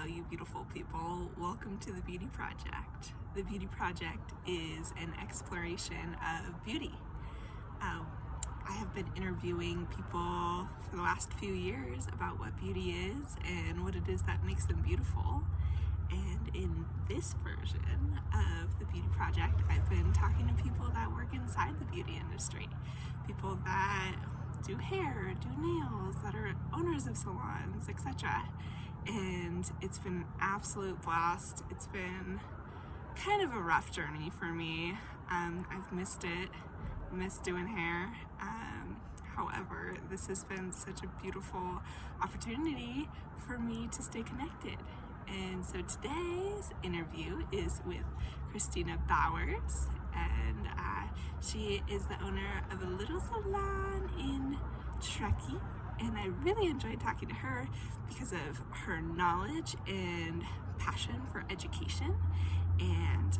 Hello, you beautiful people. Welcome to the Beauty Project. The Beauty Project is an exploration of beauty. I have been interviewing people for the last few years about what beauty is and what it is that makes them beautiful. And in this version of the Beauty Project, I've been talking to people that work inside the beauty industry. People that do hair, do nails, that are owners of salons, etc. And it's been an absolute blast. It's been kind of a rough journey for me. I've missed it, missed doing hair. However, this has been such a beautiful opportunity for me to stay connected. And so today's interview is with Christina Bowers, and she is the owner of a little salon in Truckee. And I really enjoyed talking to her because of her knowledge and passion for education, and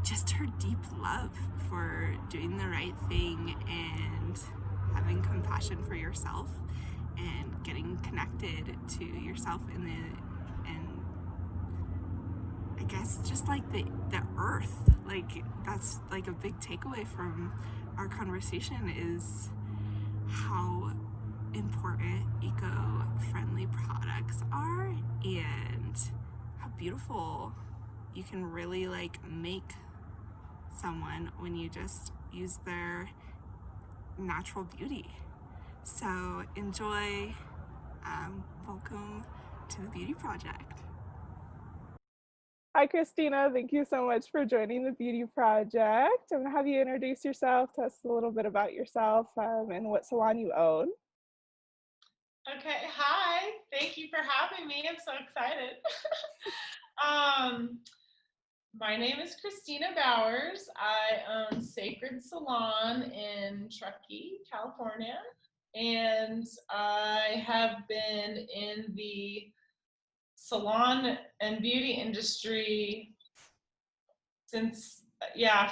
just her deep love for doing the right thing and having compassion for yourself and getting connected to yourself and I guess just like the earth. Like that's like a big takeaway from our conversation is how important eco-friendly products are and how beautiful you can really like make someone when you just use their natural beauty. So enjoy. Welcome to the Beauty Project. Hi, Christina. Thank you so much for joining the Beauty Project. I'm going to have you introduce yourself, tell us a little bit about yourself and what salon you own. Okay, hi. Thank you for having me. I'm so excited. My name is Christina Bowers. I own Sacred Salon in Truckee, California, and I have been in the salon and beauty industry since,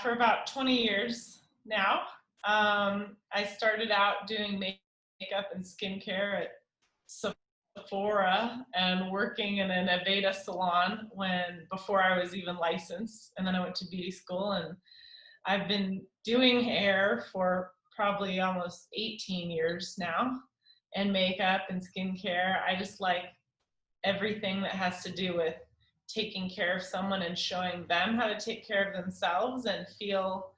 for about 20 years now. I started out doing makeup and skincare at Sephora and working in an Aveda salon before I was even licensed, and then I went to beauty school, and I've been doing hair for probably almost 18 years now, and makeup and skincare. I just like everything that has to do with taking care of someone and showing them how to take care of themselves and feel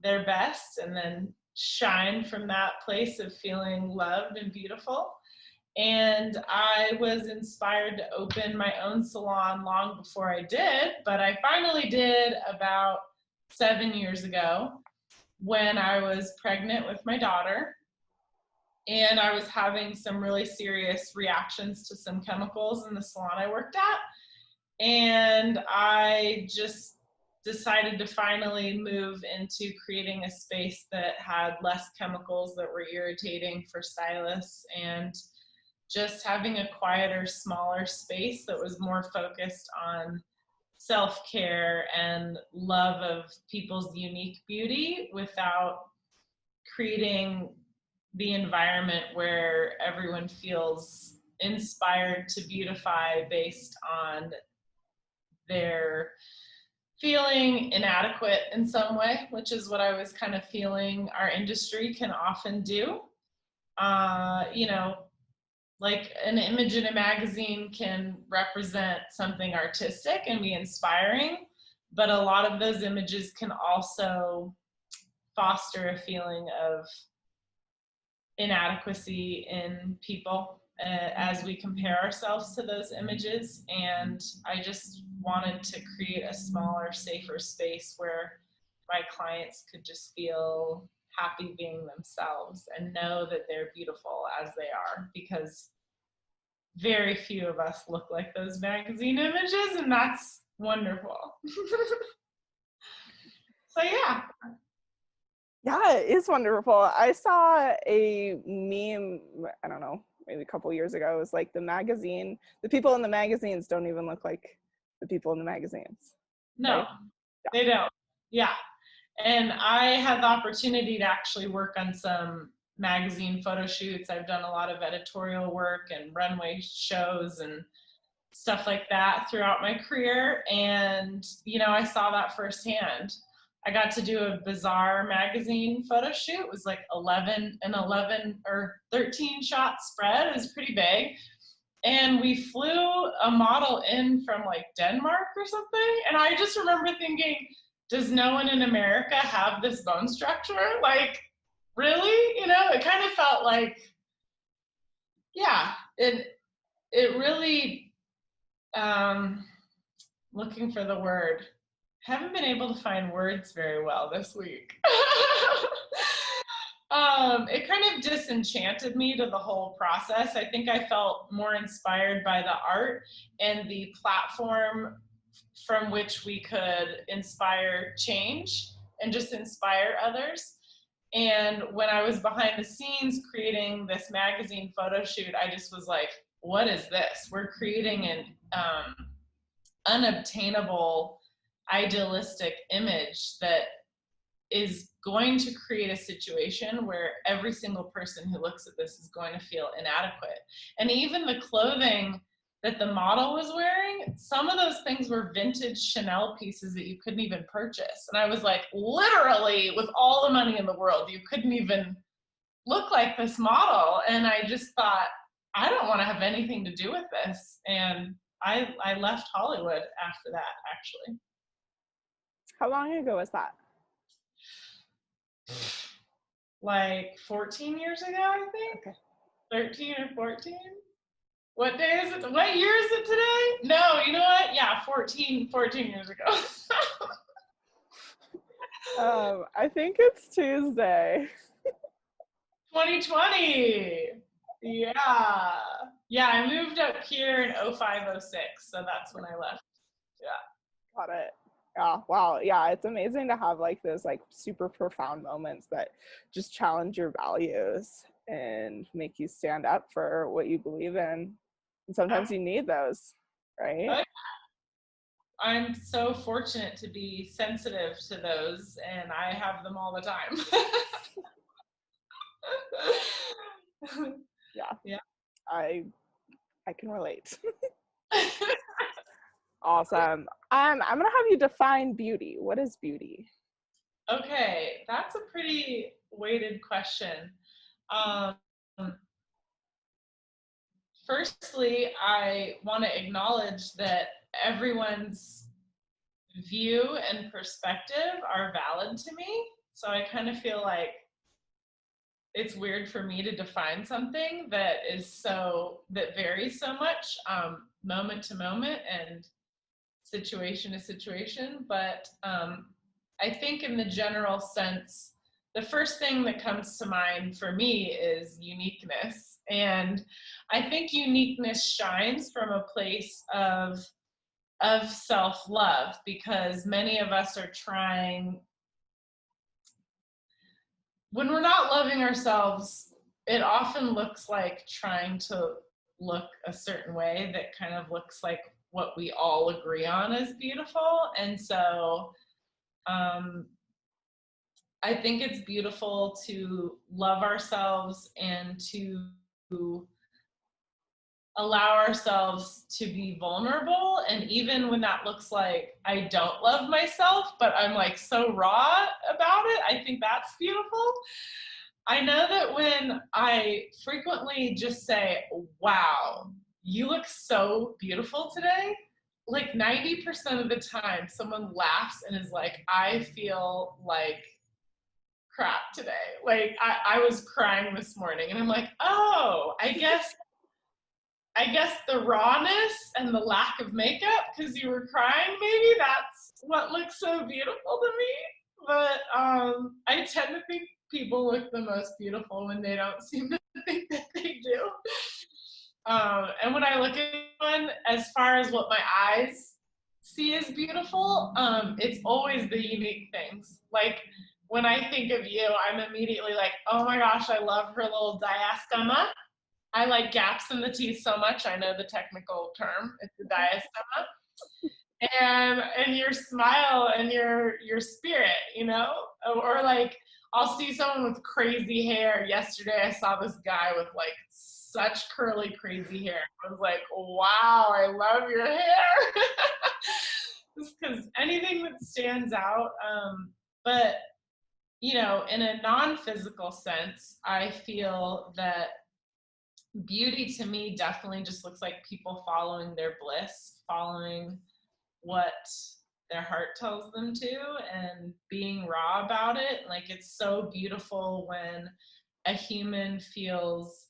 their best, and then shine from that place of feeling loved and beautiful. And I was inspired to open my own salon long before I did, but I finally did about 7 years ago when I was pregnant with my daughter, and I was having some really serious reactions to some chemicals in the salon I worked at. And I just decided to finally move into creating a space that had less chemicals that were irritating for stylists, and just having a quieter, smaller space that was more focused on self-care and love of people's unique beauty without creating the environment where everyone feels inspired to beautify based on their feeling inadequate in some way, which is what I was kind of feeling our industry can often do. Like an image in a magazine can represent something artistic and be inspiring, but a lot of those images can also foster a feeling of inadequacy in people as we compare ourselves to those images. And I just wanted to create a smaller, safer space where my clients could just feel happy being themselves and know that they're beautiful as they are, because very few of us look like those magazine images, and that's wonderful. So yeah. Yeah, it is wonderful. I saw a meme, I don't know, maybe a couple years ago. It was like the people in the magazines don't even look like the people in the magazines. No, right? They don't. Yeah. And I had the opportunity to actually work on some magazine photo shoots. I've done a lot of editorial work and runway shows, and stuff like that throughout my career. And, you know, I saw that firsthand. I got to do a Bazaar magazine photo shoot. It was like 11 or 13 shot spread. It was pretty big. And we flew a model in from like Denmark or something. And I just remember thinking, does no one in America have this bone structure? Like, really? You know, it kind of felt like, yeah, it really, looking for the word. Haven't been able to find words very well this week. It kind of disenchanted me to the whole process. I think I felt more inspired by the art and the platform from which we could inspire change and just inspire others. And when I was behind the scenes creating this magazine photo shoot, I just was like, what is this? We're creating an unobtainable, idealistic image that is going to create a situation where every single person who looks at this is going to feel inadequate. And even the clothing that the model was wearing, some of those things were vintage Chanel pieces that you couldn't even purchase. And I was like, literally, with all the money in the world, you couldn't even look like this model. And I just thought, I don't want to have anything to do with this. And I left Hollywood after that, actually. How long ago was that? Like 14 years ago, I think. Okay. 13 or 14. What day is it? What year is it today? No, you know what? Yeah, 14 years ago. I think it's Tuesday. 2020. Yeah. Yeah, I moved up here in 05, 06, so that's when I left. Yeah. Got it. Yeah, wow. Yeah, it's amazing to have like those like super profound moments that just challenge your values and make you stand up for what you believe in. And sometimes you need those, right? I'm so fortunate to be sensitive to those, and I have them all the time. Yeah. I can relate. Awesome. I'm gonna have you define beauty. What is beauty? Okay, that's a pretty weighted question. Firstly, I want to acknowledge that everyone's view and perspective are valid to me. So I kind of feel like it's weird for me to define something that varies so much moment to moment and situation to situation. But I think in the general sense, the first thing that comes to mind for me is uniqueness. And I think uniqueness shines from a place of self-love, because many of us are trying, when we're not loving ourselves, it often looks like trying to look a certain way that kind of looks like what we all agree on as beautiful. And so I think it's beautiful to love ourselves and to allow ourselves to be vulnerable. And even when that looks like I don't love myself, but I'm like so raw about it, I think that's beautiful. I know that when I frequently just say, wow, you look so beautiful today, like 90% of the time someone laughs and is like, I feel like crap today. Like I was crying this morning, and I'm like, oh, I guess the rawness and the lack of makeup because you were crying, maybe that's what looks so beautiful to me. But I tend to think people look the most beautiful when they don't seem to think that they do. And when I look at one, as far as what my eyes see as beautiful, it's always the unique things. Like when I think of you, I'm immediately like, oh my gosh, I love her little diastema. I like gaps in the teeth so much. I know the technical term. It's a diastema. And your smile and your spirit, you know, or like I'll see someone with crazy hair. Yesterday I saw this guy with like such curly crazy hair. I was like, wow, I love your hair. Just because anything that stands out. But you know, in a non-physical sense, I feel that beauty to me definitely just looks like people following their bliss, following what their heart tells them to, and being raw about it. Like, it's so beautiful when a human feels,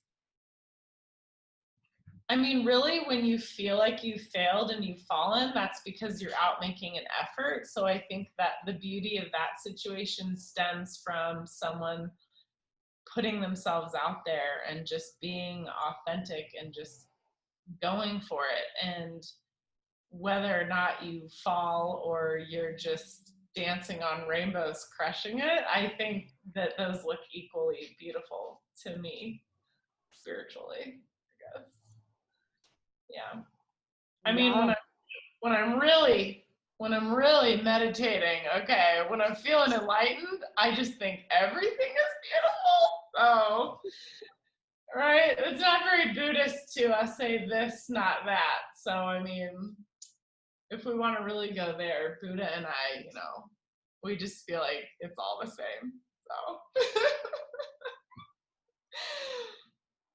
I mean, really, when you feel like you've failed and you've fallen, that's because you're out making an effort. So I think that the beauty of that situation stems from someone putting themselves out there and just being authentic and just going for it. And whether or not you fall or you're just dancing on rainbows crushing it, I think that those look equally beautiful to me spiritually, I guess. Yeah. I mean, Yeah. when I'm really meditating, okay, when I'm feeling enlightened, I just think everything is beautiful. So, right? It's not very Buddhist to say this, not that. So, I mean, if we want to really go there, Buddha and I, you know, we just feel like it's all the same. So.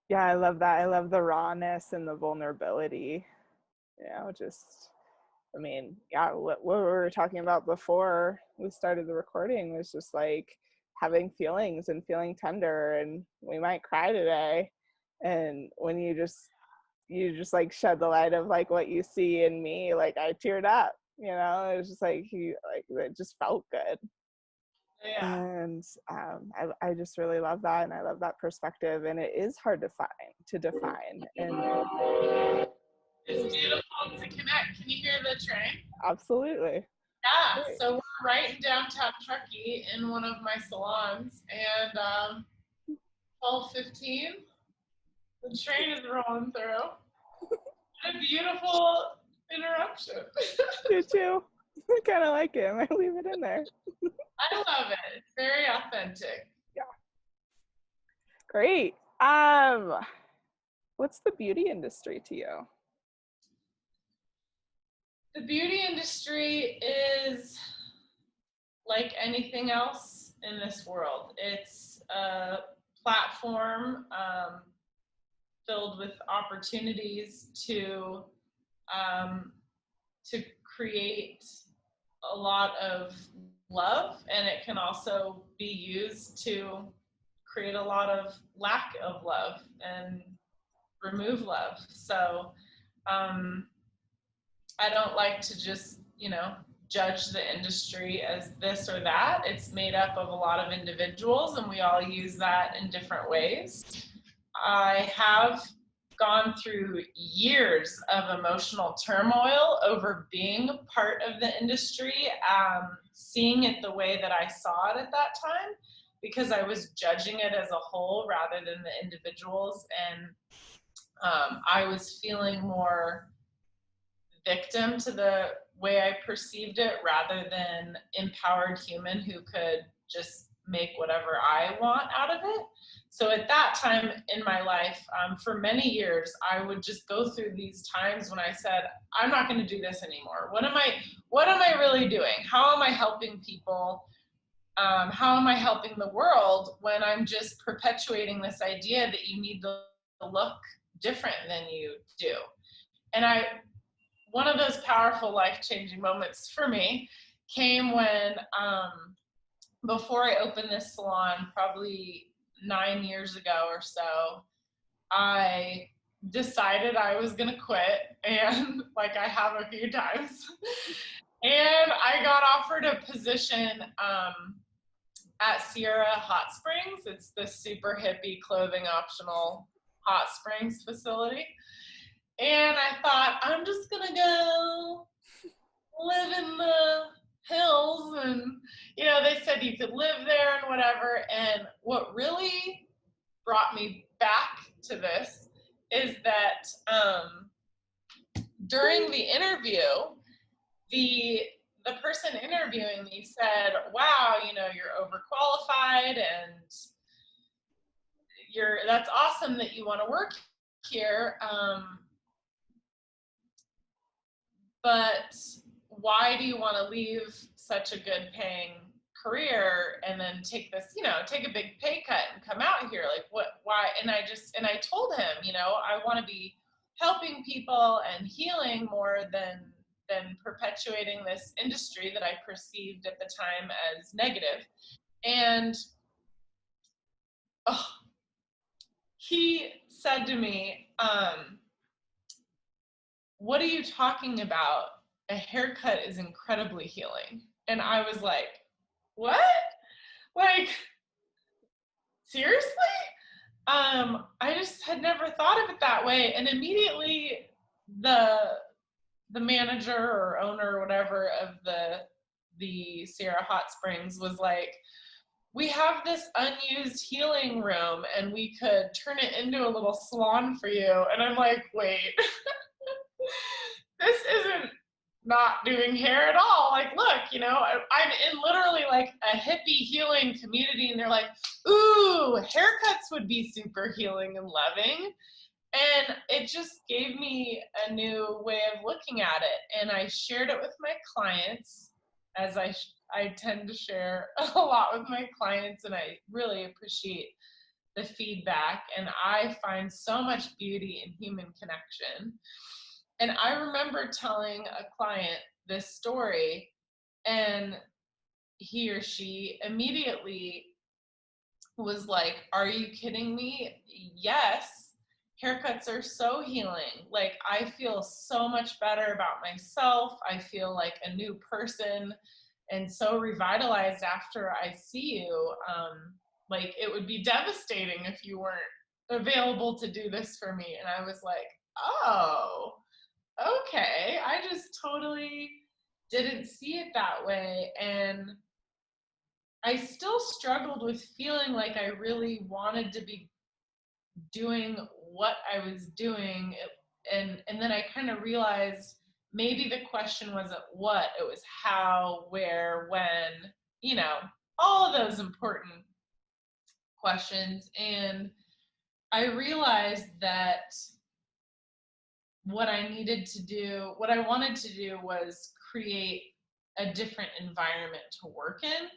Yeah, I love that. I love the rawness and the vulnerability. You know, just, I mean, yeah, what we were talking about before we started the recording was just like having feelings and feeling tender, and we might cry today. And when you just like shed the light of like what you see in me, like I teared up, you know, it was just like, it just felt good. Yeah. And I just really love that, and I love that perspective, and it is hard to define. And It's beautiful to connect. Can you hear the train? absolutely. Yeah, Great. so we're right in downtown Truckee in one of my salons, and 12:15, the train is rolling through. What a beautiful interruption. You too. I kind of like it. I might leave it in there. I love it. It's very authentic. Yeah. Great. What's the beauty industry to you? The beauty industry is like anything else in this world. It's a platform filled with opportunities to create a lot of love, and it can also be used to create a lot of lack of love and remove love. So I don't like to just, you know, judge the industry as this or that. It's made up of a lot of individuals, and we all use that in different ways. I have gone through years of emotional turmoil over being part of the industry, seeing it the way that I saw it at that time, because I was judging it as a whole rather than the individuals. And I was feeling more victim to the way I perceived it rather than empowered human who could just make whatever I want out of it. So at that time in my life, for many years, I would just go through these times when I said, I'm not going to do this anymore. What am I really doing? How am I helping people? How am I helping the world when I'm just perpetuating this idea that you need to look different than you do? And one of those powerful life-changing moments for me came when, before I opened this salon, probably 9 years ago or so, I decided I was gonna quit, and like I have a few times, and I got offered a position at Sierra Hot Springs. It's the super hippie clothing optional hot springs facility. And I thought, I'm just gonna go live in the hills, and you know, they said you could live there and whatever. And what really brought me back to this is that during the interview, the the person interviewing me said, wow, you know, you're overqualified and that's awesome that you want to work here. But why do you want to leave such a good paying career and then take this, you know, take a big pay cut and come out here? Like why? And I told him, you know, I want to be helping people and healing more than perpetuating this industry that I perceived at the time as negative. And he said to me, what are you talking about? A haircut is incredibly healing. And I was like, what? Like, seriously? I just had never thought of it that way. And immediately the manager or owner or whatever of the Sierra Hot Springs was like, we have this unused healing room and we could turn it into a little salon for you. And I'm like, wait, this isn't not doing hair at all. Like, look, you know, I'm in literally like a hippie healing community and they're like, ooh, haircuts would be super healing and loving. And it just gave me a new way of looking at it. And I shared it with my clients, as I tend to share a lot with my clients, and I really appreciate the feedback. And I find so much beauty in human connection. And I remember telling a client this story, and he or she immediately was like, are you kidding me? Yes. Haircuts are so healing. Like, I feel so much better about myself. I feel like a new person and so revitalized after I see you. Like, it would be devastating if you weren't available to do this for me. And I was like, oh, okay. I just totally didn't see it that way. And I still struggled with feeling like I really wanted to be doing what I was doing, and then I kind of realized maybe the question wasn't what, it was how, where, when, you know, all of those important questions. And I realized that what I wanted to do was create a different environment to work in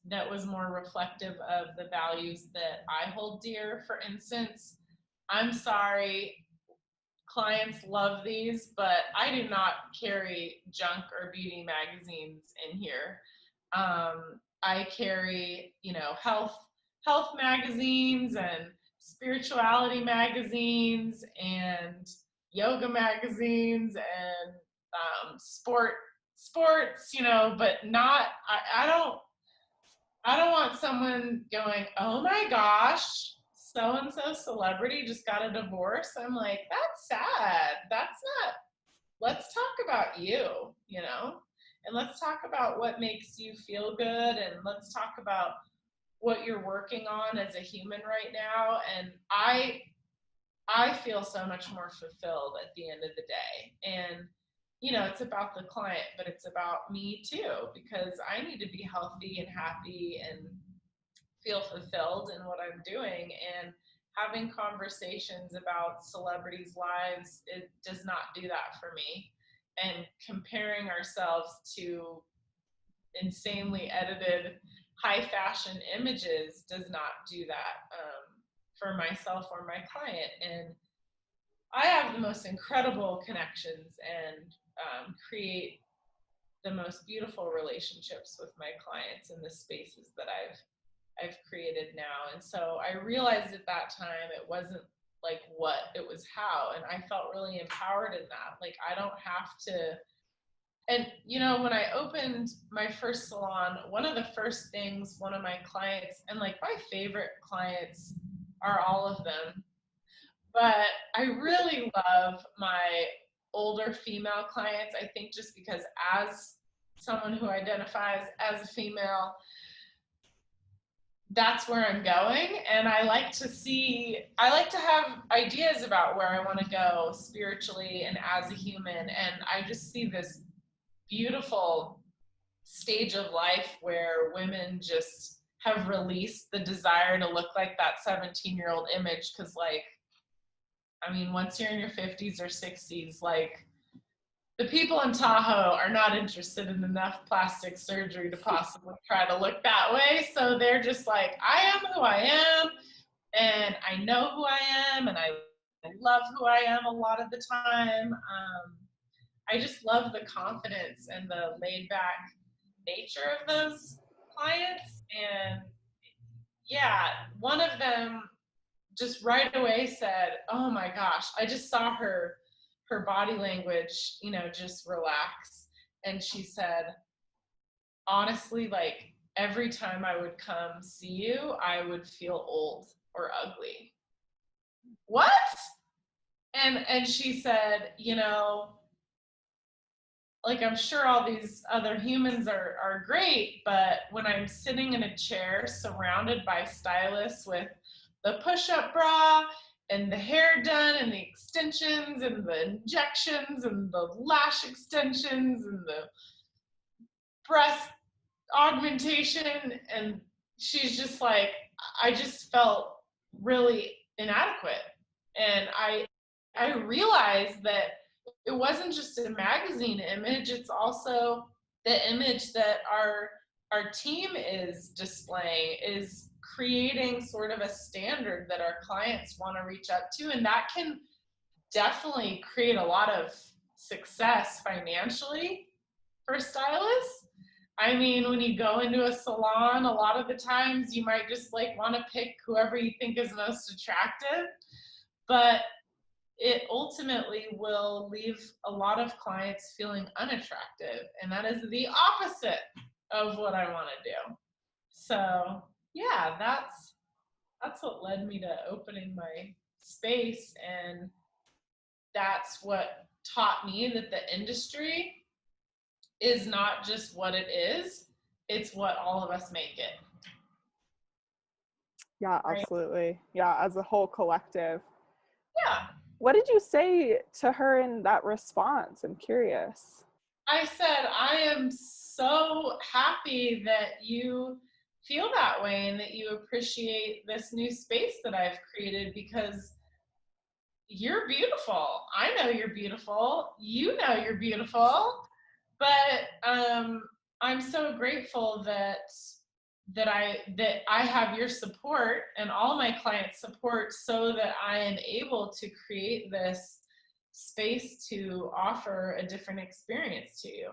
that was more reflective of the values that I hold dear. For instance, I'm sorry, clients love these, but I do not carry junk or beauty magazines in here. I carry, you know, health magazines and spirituality magazines and yoga magazines and sports, you know, but not, I don't want someone going, oh my gosh, so-and-so celebrity just got a divorce. I'm like, that's sad. That's not, let's talk about you, you know? And let's talk about what makes you feel good, and let's talk about what you're working on as a human right now. And I feel so much more fulfilled at the end of the day. And you know, it's about the client, but it's about me too, because I need to be healthy and happy and feel fulfilled in what I'm doing. And having conversations about celebrities' lives, it does not do that for me. And comparing ourselves to insanely edited, high fashion images does not do that for myself or my client. And I have the most incredible connections and create the most beautiful relationships with my clients in the spaces that I've created now. And so I realized at that time it wasn't like what, it was how. And I felt really empowered in that. Like, I don't have to. And you know, when I opened my first salon, one of the first things one of my clients, and like my favorite clients are all of them, but I really love my older female clients. I think just because as someone who identifies as a female, that's where I'm going. And I like to have ideas about where I want to go spiritually and as a human. And I just see this beautiful stage of life where women just have released the desire to look like that 17-year-old image. Because, like, I mean, once you're in your 50s or 60s, like, the people in Tahoe are not interested in enough plastic surgery to possibly try to look that way. So they're just like, I am who I am, and I know who I am, and I love who I am a lot of the time. I just love the confidence and the laid back nature of those clients. And yeah, one of them just right away said, oh my gosh, I just saw her body language, you know, just relax. And she said, honestly, like, every time I would come see you, I would feel old or ugly. What? And she said, you know, like, I'm sure all these other humans are great, but when I'm sitting in a chair surrounded by stylists with the push-up bra and the hair done and the extensions and the injections and the lash extensions and the breast augmentation, and she's just like, I just felt really inadequate. And I realized that it wasn't just a magazine image, it's also the image that our team is displaying, is creating sort of a standard that our clients want to reach up to. And that can definitely create a lot of success financially for stylists. I mean, when you go into a salon, a lot of the times you might just like want to pick whoever you think is most attractive, but it ultimately will leave a lot of clients feeling unattractive, and that is the opposite of what I want to do. So yeah, that's what led me to opening my space, and that's what taught me that the industry is not just what it is, it's what all of us make it. Yeah, absolutely. Yeah, as a whole collective. Yeah. What did you say to her in that response? I'm curious. I said, I am so happy that you feel that way and that you appreciate this new space that I've created, because you're beautiful. I know you're beautiful. You know you're beautiful. But I'm so grateful that I have your support and all my clients' support, so that I am able to create this space to offer a different experience to you.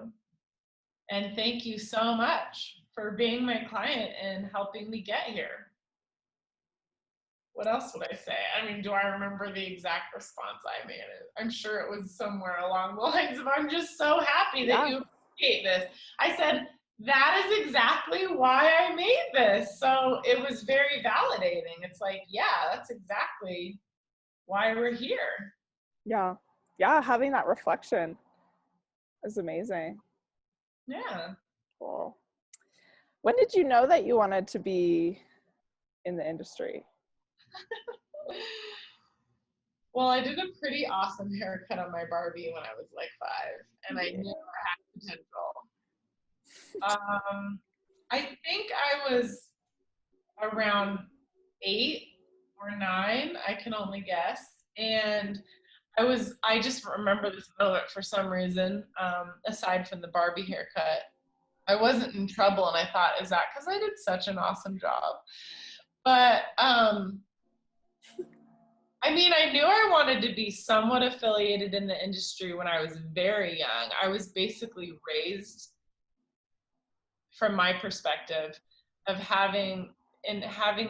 And thank you so much for being my client and helping me get here. What else would I say? I mean, do I remember the exact response I made? I'm sure it was somewhere along the lines of, I'm just so happy that you appreciate this. I said, that is exactly why I made this. So it was very validating. It's like, yeah, that's exactly why we're here. Yeah. Yeah, having that reflection is amazing. Yeah. Cool. When did you know that you wanted to be in the industry? Well, I did a pretty awesome haircut on my Barbie when I was like 5, and I knew I had potential. I think I was around 8 or 9, I can only guess. And I just remember this moment for some reason, aside from the Barbie haircut. I wasn't in trouble, and I thought, is that because I did such an awesome job? But I mean, I knew I wanted to be somewhat affiliated in the industry when I was very young. I was basically raised, from my perspective, of having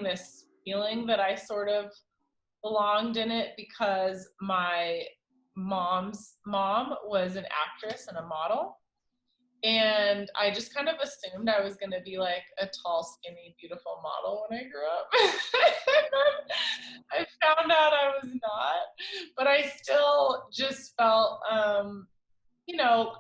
this feeling that I sort of belonged in it, because my mom's mom was an actress and a model. And I just kind of assumed I was going to be like a tall, skinny, beautiful model when I grew up. I found out I was not, but I still just felt, you know,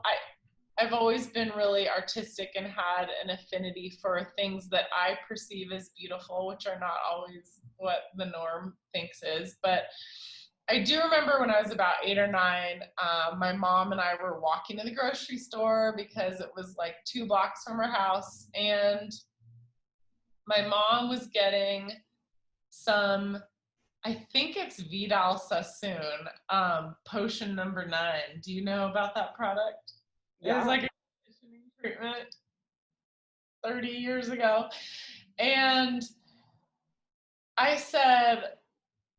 I've always been really artistic and had an affinity for things that I perceive as beautiful, which are not always what the norm thinks is. But I do remember when I was about 8 or 9, my mom and I were walking to the grocery store because it was like 2 blocks from our house, and my mom was getting some, I think it's Vidal Sassoon, potion number 9. Do you know about that product? It was Yeah. like a conditioning treatment 30 years ago. And I said,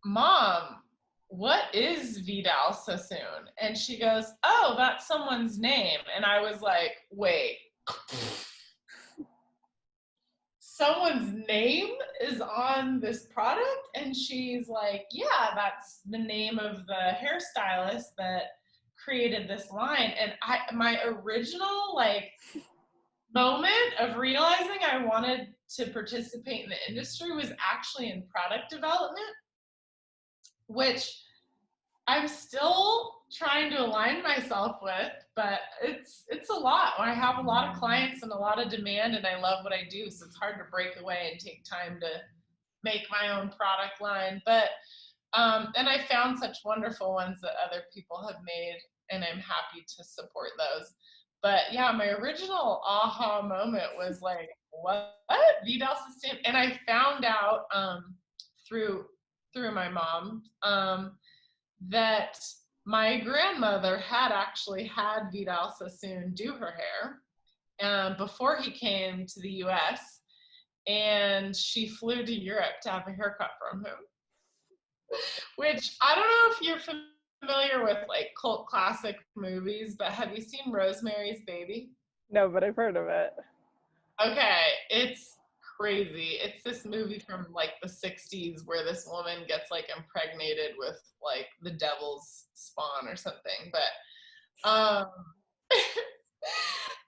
Mom, what is Vidal Sassoon? And she goes, oh, that's someone's name. And I was like, wait, someone's name is on this product? And she's like, yeah, that's the name of the hairstylist that created this line. And my original like moment of realizing I wanted to participate in the industry was actually in product development, which I'm still trying to align myself with, but it's a lot. I have a lot of clients and a lot of demand, and I love what I do, so it's hard to break away and take time to make my own product line. But and I found such wonderful ones that other people have made, and I'm happy to support those. But yeah, my original aha moment was like, what? Vidal Sassoon? And I found out through my mom that my grandmother had actually had Vidal Sassoon do her hair before he came to the US, and she flew to Europe to have a haircut from him. Which, I don't know if you're familiar with like cult classic movies, but have you seen Rosemary's Baby? No, but I've heard of it. Okay, it's crazy. It's this movie from like the 60s where this woman gets like impregnated with like the devil's spawn or something. But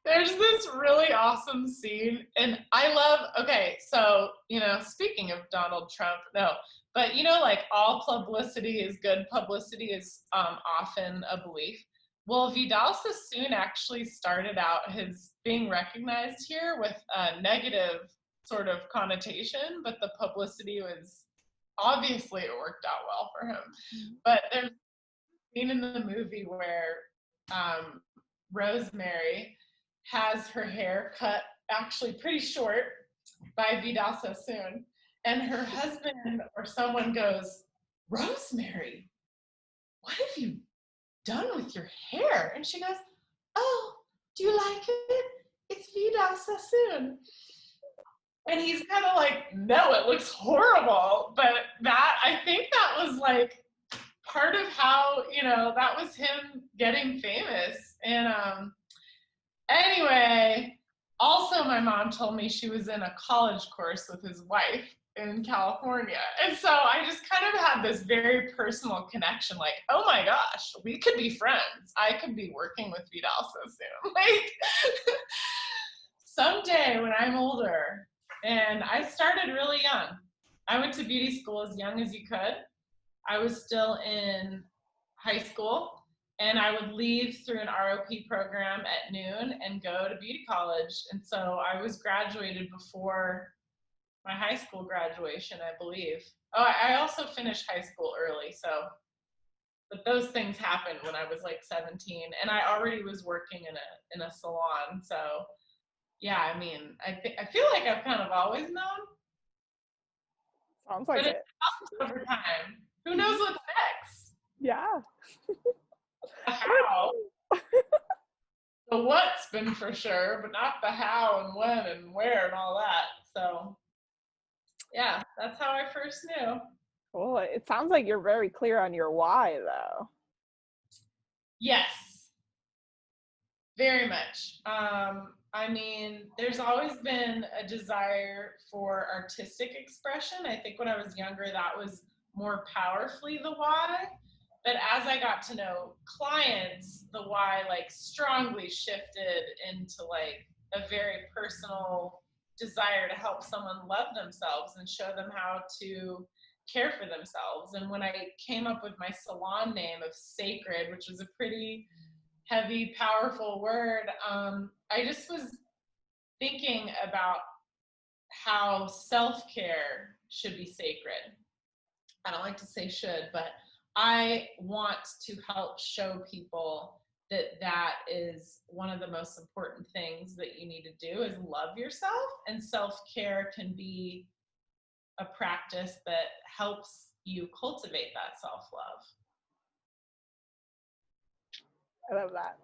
there's this really awesome scene, and I love, okay, so, you know, speaking of Donald Trump, no, but you know, like all publicity is good publicity is often a belief. Well, Vidal Sassoon actually started out his being recognized here with a negative sort of connotation, but the publicity was, obviously it worked out well for him. But there's a scene in the movie where Rosemary has her hair cut actually pretty short by Vidal Sassoon, and her husband or someone goes, Rosemary, what have you done with your hair? And she goes, oh, do you like it? It's Vidal Sassoon. And he's kind of like, no, it looks horrible. But that, I think that was like part of how, you know, that was him getting famous. And anyway, also my mom told me she was in a college course with his wife in California. And so I just kind of had this very personal connection, like, oh my gosh, we could be friends. I could be working with Vidal Sassoon. Like, someday when I'm older, and I started really young. I went to beauty school as young as you could. I was still in high school, and I would leave through an ROP program at noon and go to beauty college. And so I was graduated before my high school graduation, I believe. Oh, I also finished high school early, so, but those things happened when I was like 17, and I already was working in a salon. So yeah, I mean, I feel like I've kind of always known. Sounds like But it. it's over time. Who knows what's next? Yeah. The how. The what's been for sure, but not the how and when and where and all that. So yeah, that's how I first knew. Cool. It sounds like you're very clear on your why, though. Yes, very much. I mean, there's always been a desire for artistic expression. I think when I was younger, that was more powerfully the why. But as I got to know clients, the why like strongly shifted into like a very personal desire to help someone love themselves and show them how to care for themselves. And when I came up with my salon name of Sacred, which was a pretty heavy, powerful word, I just was thinking about how self-care should be sacred. I don't like to say should, but I want to help show people that that is one of the most important things that you need to do is love yourself, and self-care can be a practice that helps you cultivate that self-love. I love that.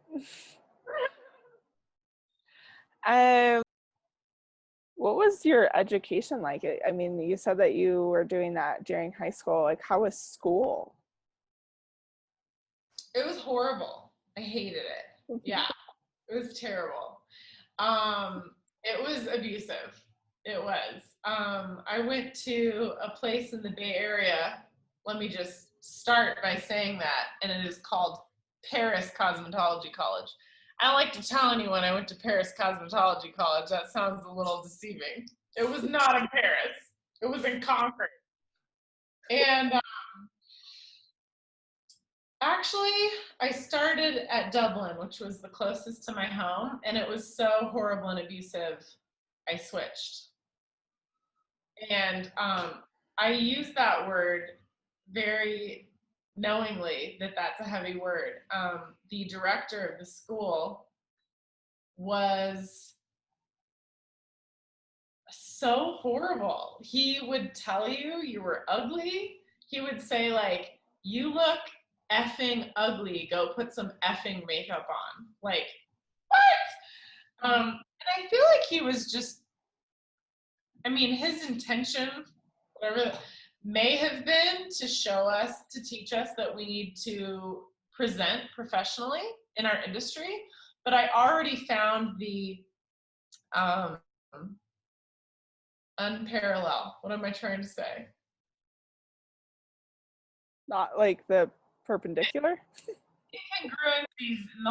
What was your education like? I mean, you said that you were doing that during high school. Like, how was school? It was horrible. I hated it. Yeah, it was terrible. It was abusive. It was. I went to a place in the Bay Area. Let me just start by saying that, and it is called Paris Cosmetology College. I don't like to tell anyone I went to Paris Cosmetology College. That sounds a little deceiving. It was not in Paris. It was in Concord. And actually, I started at Dublin, which was the closest to my home, and it was so horrible and abusive, I switched. And I use that word very knowingly that that's a heavy word. The director of the school was so horrible. He would tell you you were ugly. He would say, like, you look effing ugly. Go put some effing makeup on. Like, what? And I feel like he was just, I mean, his intention, whatever, may have been to show us, to teach us that we need to present professionally in our industry. But I already found the unparalleled. What am I trying to say? Not like the perpendicular? Incongruencies in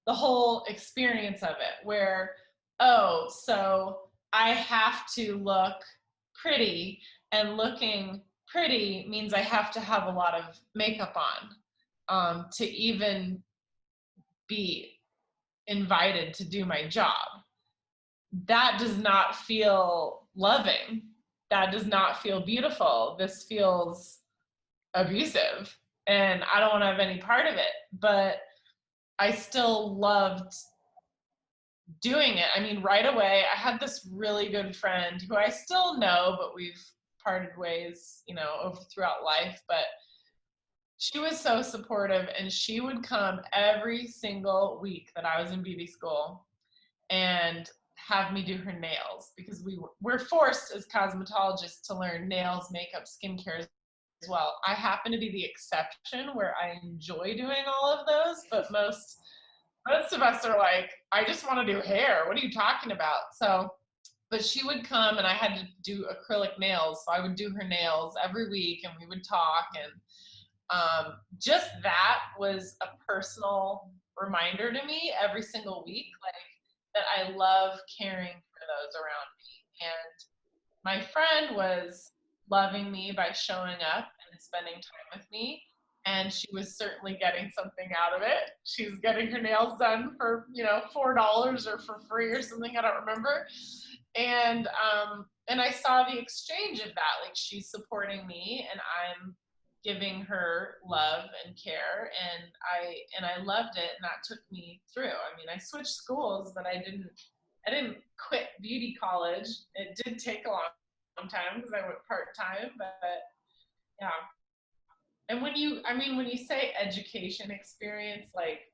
the whole experience of it, where, oh, so I have to look pretty, and looking pretty means I have to have a lot of makeup on to even be invited to do my job. That does not feel loving. That does not feel beautiful. This feels abusive, and I don't want to have any part of it. But I still loved doing it. I mean, right away, I had this really good friend who I still know, but we've parted ways, you know, over throughout life. But she was so supportive, and she would come every single week that I was in beauty school and have me do her nails, because we're forced as cosmetologists to learn nails, makeup, skincare as well. I happen to be the exception where I enjoy doing all of those, but most of us are like, I just want to do hair. What are you talking about? So, but she would come, and I had to do acrylic nails. So I would do her nails every week, and we would talk. And just that was a personal reminder to me every single week, like, that I love caring for those around me. And my friend was loving me by showing up and spending time with me. And she was certainly getting something out of it. She was getting her nails done for, you know, $4 or for free or something, I don't remember. And I saw the exchange of that. Like, she's supporting me, and I'm giving her love and care, and I loved it, and that took me through. I mean, I switched schools, but I didn't quit beauty college. It did take a long time because I went part-time, but yeah. And when you say education experience, like,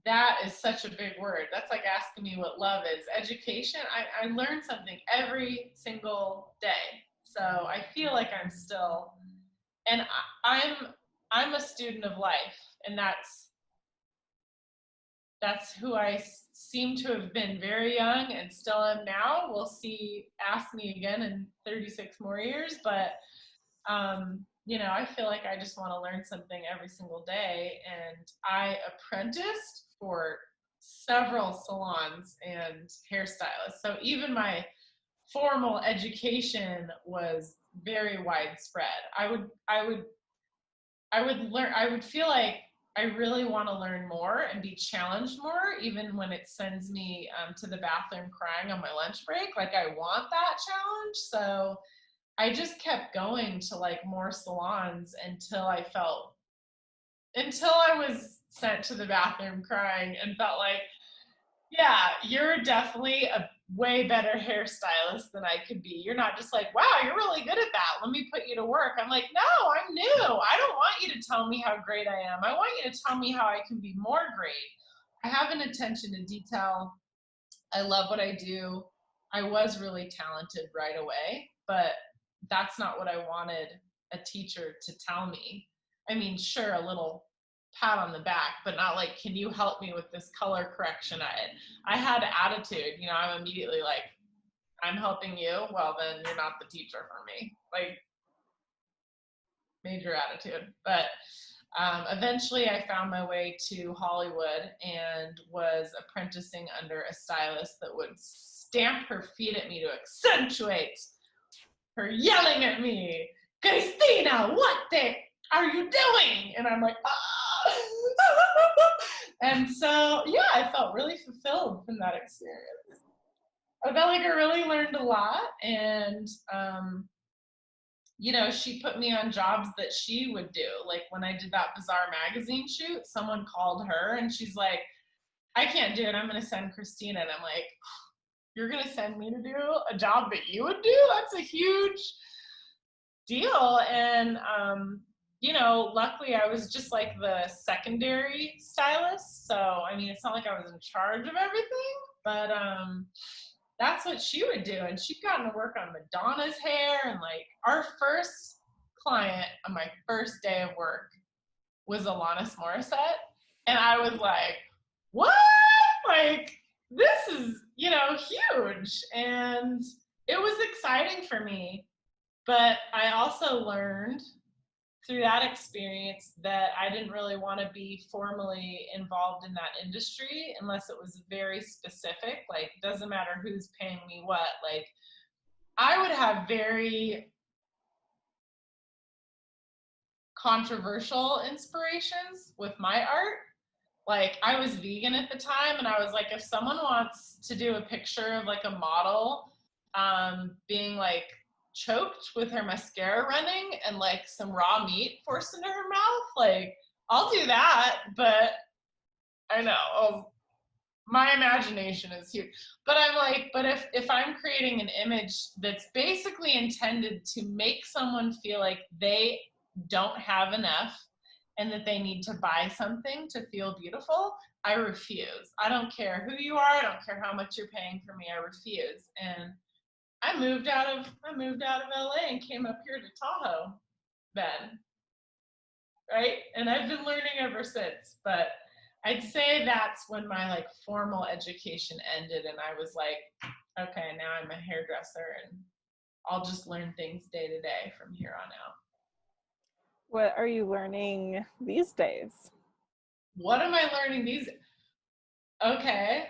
that is such a big word. That's like asking me what love is. Education, I learn something every single day. So I feel like I'm still, and I'm a student of life, and that's who I seem to have been very young and still am now. We'll see, ask me again in 36 more years, but you know, I feel like I just want to learn something every single day. And I apprenticed for several salons and hairstylists. So even my formal education was very widespread. I would feel like I really want to learn more and be challenged more, even when it sends me to the bathroom crying on my lunch break. Like, I want that challenge. So I just kept going to like more salons until I was sent to the bathroom crying and felt like, yeah, you're definitely a way better hairstylist than I could be. You're not just like, wow, you're really good at that. Let me put you to work. I'm like, no, I'm new. I don't want you to tell me how great I am. I want you to tell me how I can be more great. I have an attention to detail. I love what I do. I was really talented right away, but that's not what I wanted a teacher to tell me. I mean, sure, a little pat on the back, but not like, can you help me with this color correction? I had attitude, you know, I'm immediately like, I'm helping you. Well, then you're not the teacher for me. Like, major attitude. But eventually I found my way to Hollywood and was apprenticing under a stylist that would stamp her feet at me to accentuate her yelling at me, Christina, what the are you doing? And I'm like, ah. And so, yeah, I felt really fulfilled from that experience. I felt like I really learned a lot. And, you know, she put me on jobs that she would do. Like when I did that Bazaar magazine shoot, someone called her and she's like, I can't do it. I'm going to send Christina. And I'm like, you're going to send me to do a job that you would do? That's a huge deal. And, you know, luckily I was just like the secondary stylist. So, I mean, it's not like I was in charge of everything, but that's what she would do. And she'd gotten to work on Madonna's hair. And like our first client on my first day of work was Alanis Morissette. And I was like, what? Like, this is, you know, huge. And it was exciting for me. But I also learned through that experience that I didn't really want to be formally involved in that industry unless it was very specific. Like, it doesn't matter who's paying me what. Like, I would have very controversial inspirations with my art. Like, I was vegan at the time, and I was like, if someone wants to do a picture of like a model being like choked with her mascara running and like some raw meat forced into her mouth, like, I'll do that. But I know, my imagination is huge. But I'm like, but if I'm creating an image that's basically intended to make someone feel like they don't have enough and that they need to buy something to feel beautiful, I refuse. I don't care who you are. I don't care how much you're paying for me. I refuse. And I moved out of LA and came up here to Tahoe then, right? And I've been learning ever since. But I'd say that's when my like formal education ended, and I was like, okay, now I'm a hairdresser, and I'll just learn things day to day from here on out. What are you learning these days? What am I learning these? Okay.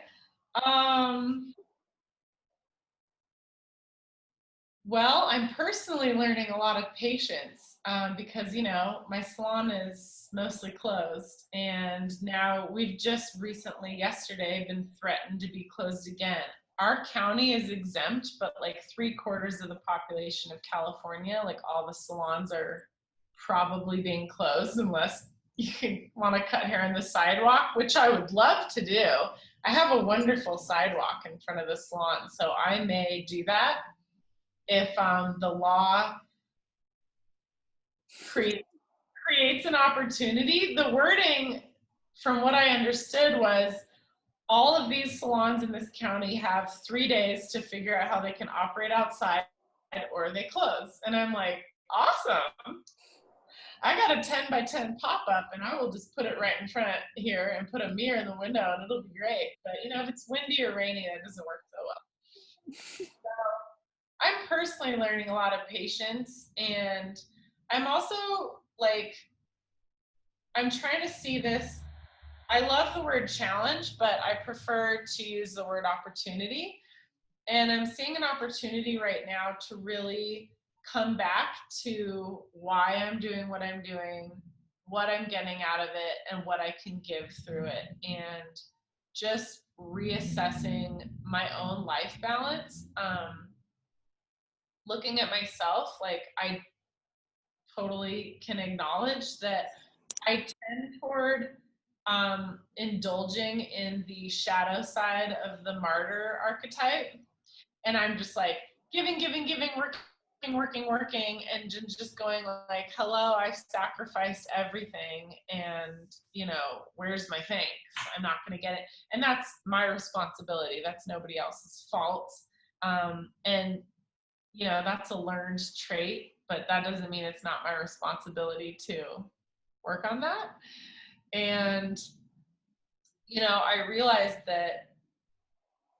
Well, I'm personally learning a lot of patience because, you know, my salon is mostly closed. And now we've just recently, yesterday, been threatened to be closed again. Our county is exempt, but like 3/4 of the population of California, like all the salons are probably being closed unless you want to cut hair on the sidewalk, which I would love to do. I have a wonderful sidewalk in front of the salon, so I may do that if the law creates an opportunity. The wording, from what I understood, was all of these salons in this county have 3 days to figure out how they can operate outside or they close. And I'm like, awesome. I got a 10 by 10 pop-up and I will just put it right in front here and put a mirror in the window and it'll be great. But you know, if it's windy or rainy, that doesn't work so well. I'm personally learning a lot of patience, and I'm also like, I'm trying to see this. I love the word challenge, but I prefer to use the word opportunity. And I'm seeing an opportunity right now to really come back to why I'm doing what I'm doing, what I'm getting out of it, and what I can give through it. And just reassessing my own life balance. looking at myself, like I totally can acknowledge that I tend toward indulging in the shadow side of the martyr archetype. And I'm just like giving, giving, giving, working, and just going like, hello, I sacrificed everything, and where's my thanks? I'm not going to get it, and that's my responsibility. That's nobody else's fault. And that's a learned trait, but that doesn't mean it's not my responsibility to work on that. And I realized that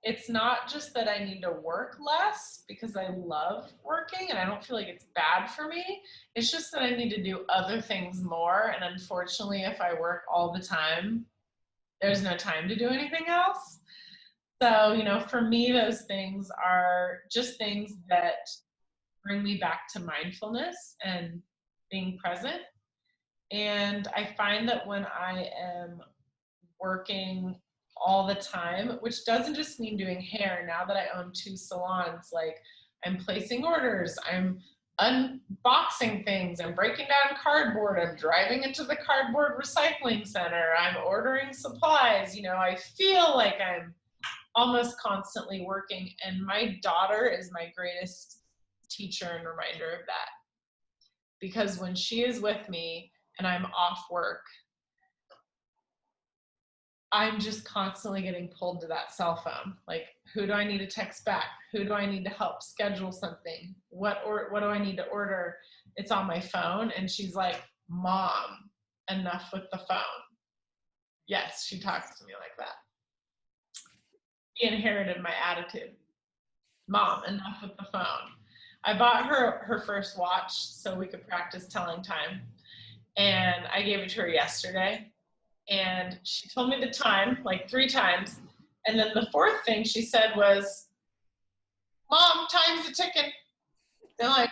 it's not just that I need to work less because I love working and I don't feel like it's bad for me. It's just that I need to do other things more. And unfortunately, if I work all the time, there's no time to do anything else. So, for me, those things are just things that bring me back to mindfulness and being present. And I find that when I am working all the time, which doesn't just mean doing hair. Now that I own 2 salons, like I'm placing orders, I'm unboxing things, I'm breaking down cardboard, I'm driving into the cardboard recycling center, I'm ordering supplies. I feel like I'm almost constantly working, and my daughter is my greatest teacher and reminder of that. Because when she is with me and I'm off work, I'm just constantly getting pulled to that cell phone. Like, who do I need to text back? Who do I need to help schedule something? What do I need to order? It's on my phone. And she's like, Mom, enough with the phone. Yes, she talks to me like that. She inherited my attitude. Mom, enough with the phone. I bought her first watch so we could practice telling time. And I gave it to her yesterday. And she told me the time like 3 times. And then the 4th thing she said was, Mom, time's a ticking. They're like,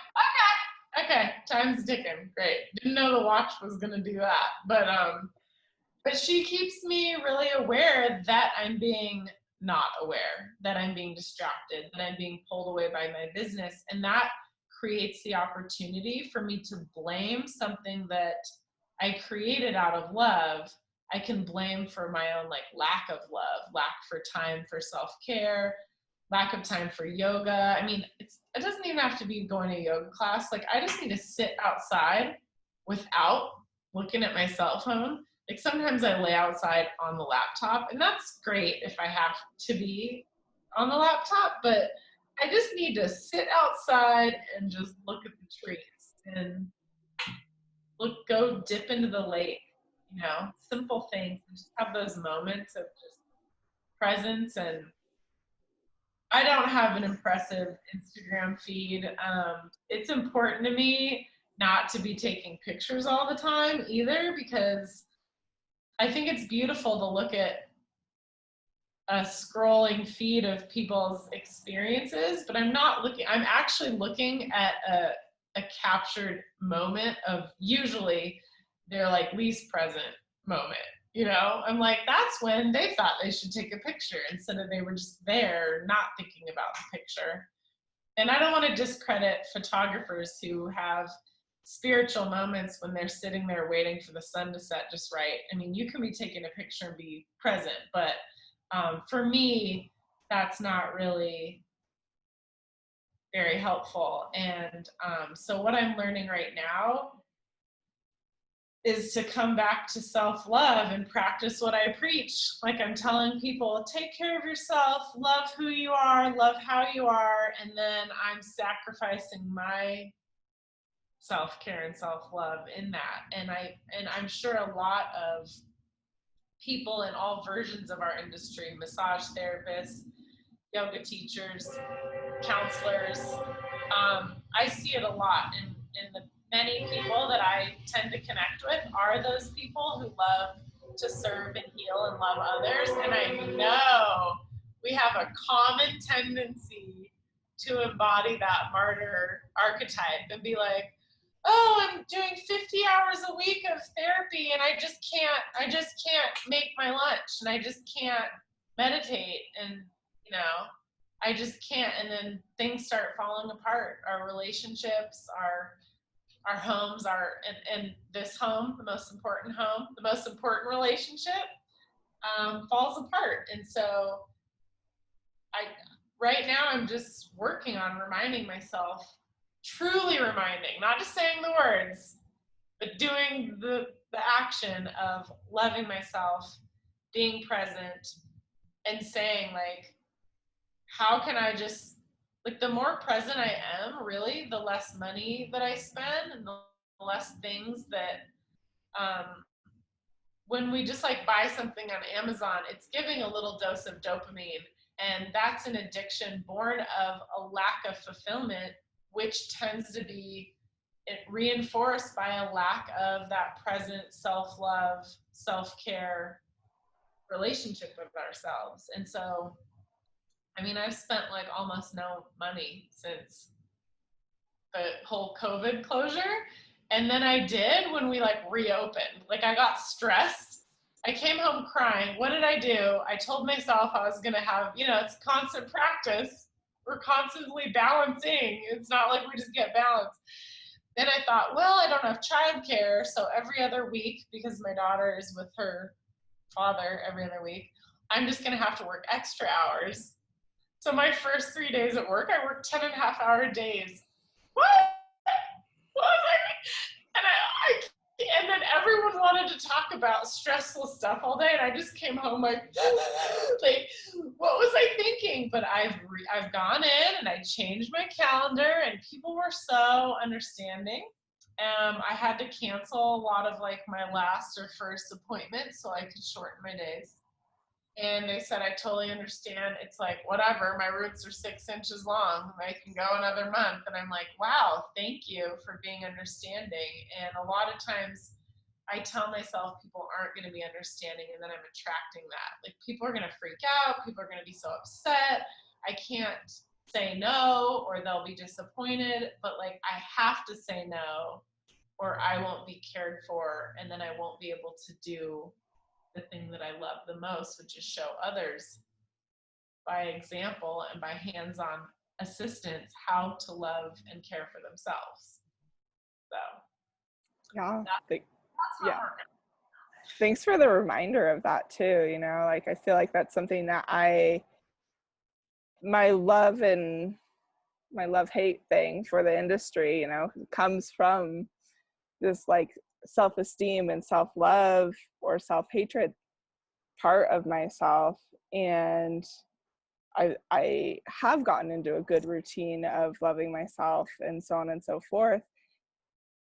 okay, time's a ticking. Great. Didn't know the watch was going to do that. But she keeps me really aware that I'm being not aware, that I'm being distracted, that I'm being pulled away by my business. And that creates the opportunity for me to blame something that I created out of love. I can blame for my own lack of love, lack for time for self-care, lack of time for yoga. I mean, it doesn't even have to be going to a yoga class. I just need to sit outside without looking at my cell phone. Sometimes I lay outside on the laptop, and that's great if I have to be on the laptop, but I just need to sit outside and just look at the trees and go dip into the lake. Simple things, and just have those moments of just presence. And I don't have an impressive Instagram feed. It's important to me not to be taking pictures all the time either, because I think it's beautiful to look at a scrolling feed of people's experiences, but I'm actually looking at a captured moment of usually their least present moment. I'm like, that's when they thought they should take a picture instead of they were just there not thinking about the picture. And I don't want to discredit photographers who have spiritual moments when they're sitting there waiting for the sun to set just right. I mean, you can be taking a picture and be present, but for me, that's not really very helpful. And so what I'm learning right now is to come back to self-love and practice what I preach. I'm telling people, take care of yourself, love who you are, love how you are, and then I'm sacrificing my self-care and self-love in that. And I'm sure a lot of people in all versions of our industry, massage therapists, yoga teachers, counselors, I see it a lot in the many people that I tend to connect with are those people who love to serve and heal and love others. And I know we have a common tendency to embody that martyr archetype and be like, oh, I'm doing 50 hours a week of therapy and I just can't make my lunch and I just can't meditate. And, I just can't. And then things start falling apart. Our relationships, our homes, and this home, the most important relationship, falls apart. And so I right now I'm just working on reminding myself, truly reminding, not just saying the words, but doing the action of loving myself, being present, and saying, like, how can I just, like, the more present I am, really, the less money that I spend and the less things that, when we just like buy something on Amazon, it's giving a little dose of dopamine. And that's an addiction born of a lack of fulfillment, which tends to be reinforced by a lack of that present self-love, self-care relationship with ourselves. And so, I mean, I've spent like almost no money since the whole COVID closure. And then I did when we like reopened. Like, I got stressed. I came home crying. What did I do? I told myself I was going to have, it's constant practice. We're constantly balancing. It's not like we just get balanced. Then I thought, well, I don't have childcare. So every other week, because my daughter is with her father every other week, I'm just going to have to work extra hours. So my first 3 days at work, I worked 10.5-hour days. What? What was I? And then everyone wanted to talk about stressful stuff all day, and I just came home like, what was I thinking? But I've gone in and I changed my calendar, and people were so understanding. I had to cancel a lot of like my last or first appointments so I could shorten my days. And they said, I totally understand. It's like, whatever, my roots are 6 inches long. I can go another month. And I'm like, wow, thank you for being understanding. And a lot of times I tell myself people aren't going to be understanding, and then I'm attracting that. Like, people are going to freak out. People are going to be so upset. I can't say no, or they'll be disappointed. But like, I have to say no, or I won't be cared for. And then I won't be able to do the thing that I love the most, which is show others by example and by hands-on assistance how to love and care for themselves. So Yeah. that's Yeah. Thanks for the reminder of that too. Like, I feel like that's something that my love-hate thing for the industry, comes from this like self-esteem and self-love or self-hatred part of myself. And I have gotten into a good routine of loving myself and so on and so forth.